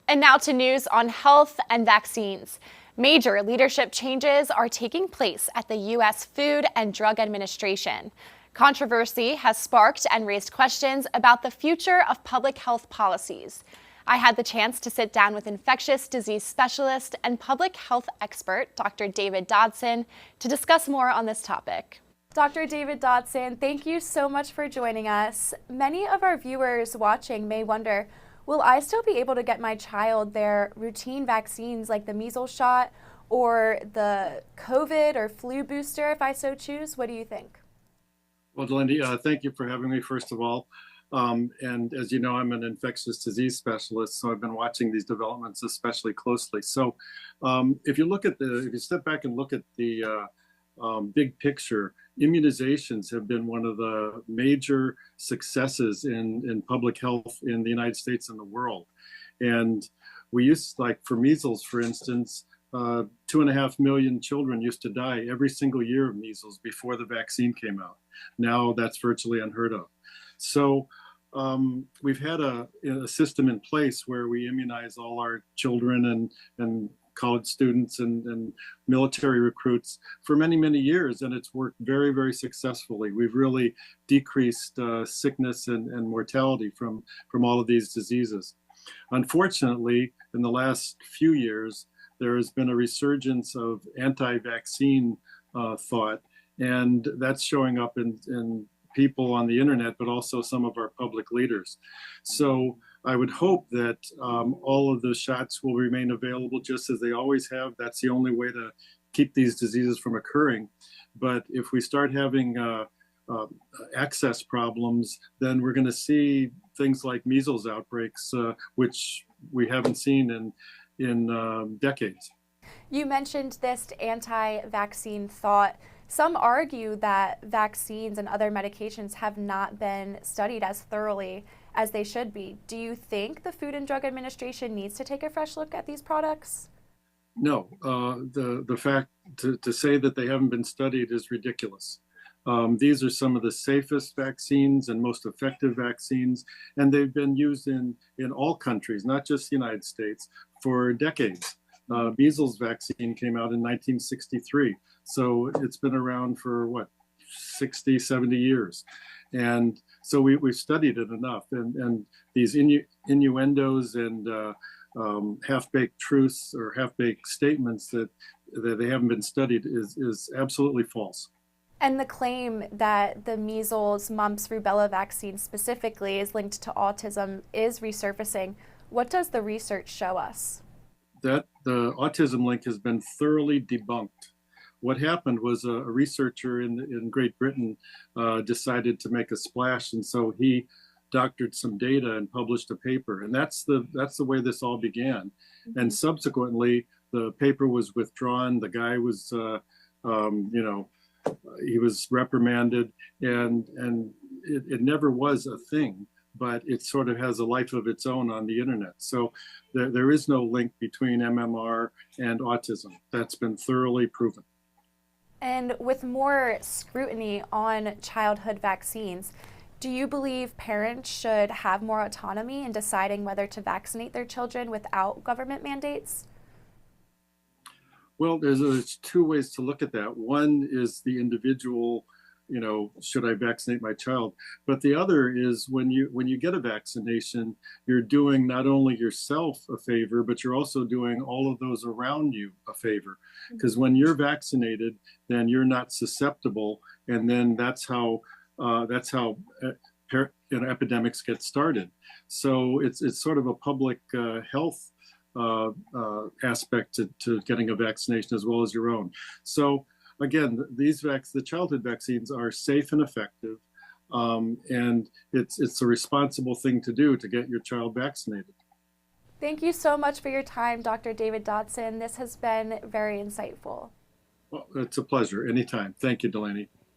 And now to news on health and vaccines. Major leadership changes are taking place at the U.S. Food and Drug Administration. Controversy has sparked and raised questions about the future of public health policies. I had the chance to sit down with infectious disease specialist and public health expert, Dr. David Dodson, to discuss more on this topic. Dr. David Dodson, thank you so much for joining us. Many of our viewers watching may wonder, will I still be able to get my child their routine vaccines like the measles shot or the COVID or flu booster if I so choose? What do you think? Well, Delaney, thank you for having me, first of all. And as you know, I'm an infectious disease specialist, so I've been watching these developments especially closely. So if you step back and look at the big picture, immunizations have been one of the major successes in public health in the United States and the world. And we used, like for measles, for instance, 2.5 million children used to die every single year of measles before the vaccine came out. Now that's virtually unheard of. So we've had a system in place where we immunize all our children and college students and military recruits for many, many years, and it's worked very, very successfully. We've really decreased sickness and mortality from all of these diseases. Unfortunately, in the last few years, there has been a resurgence of anti-vaccine thought, and that's showing up in people on the internet, but also some of our public leaders. So I would hope that all of the shots will remain available just as they always have. That's the only way to keep these diseases from occurring. But if we start having access problems, then we're going to see things like measles outbreaks, which we haven't seen in decades. You mentioned this anti-vaccine thought. Some argue that vaccines and other medications have not been studied as thoroughly as they should be. Do you think the Food and Drug Administration needs to take a fresh look at these products? No, the fact to say that they haven't been studied is ridiculous. These are some of the safest vaccines and most effective vaccines, and they've been used in all countries, not just the United States, for decades. Measles vaccine came out in 1963, so it's been around for 60, 70 years. And so we've studied it enough, and these innuendos and half-baked truths or half-baked statements that they haven't been studied is absolutely false. And the claim that the measles, mumps, rubella vaccine specifically is linked to autism is resurfacing. What does the research show us? That the autism link has been thoroughly debunked. What happened was a researcher in Great Britain decided to make a splash, and so he doctored some data and published a paper, and that's the way this all began. Mm-hmm. And subsequently, the paper was withdrawn. The guy was, he was reprimanded, and it never was a thing. But it sort of has a life of its own on the internet. So there is no link between MMR and autism. That's been thoroughly proven. And with more scrutiny on childhood vaccines, do you believe parents should have more autonomy in deciding whether to vaccinate their children without government mandates? Well, there's two ways to look at that. One is the individual, should I vaccinate my child? But the other is when you get a vaccination, you're doing not only yourself a favor, but you're also doing all of those around you a favor. Because when you're vaccinated, then you're not susceptible, and then that's how epidemics get started. So it's sort of a public health aspect to getting a vaccination as well as your own. So again, the childhood vaccines are safe and effective, and it's a responsible thing to do to get your child vaccinated. Thank you so much for your time, Dr. David Dodson. This has been very insightful. Well, it's a pleasure. Anytime. Thank you, Delaney.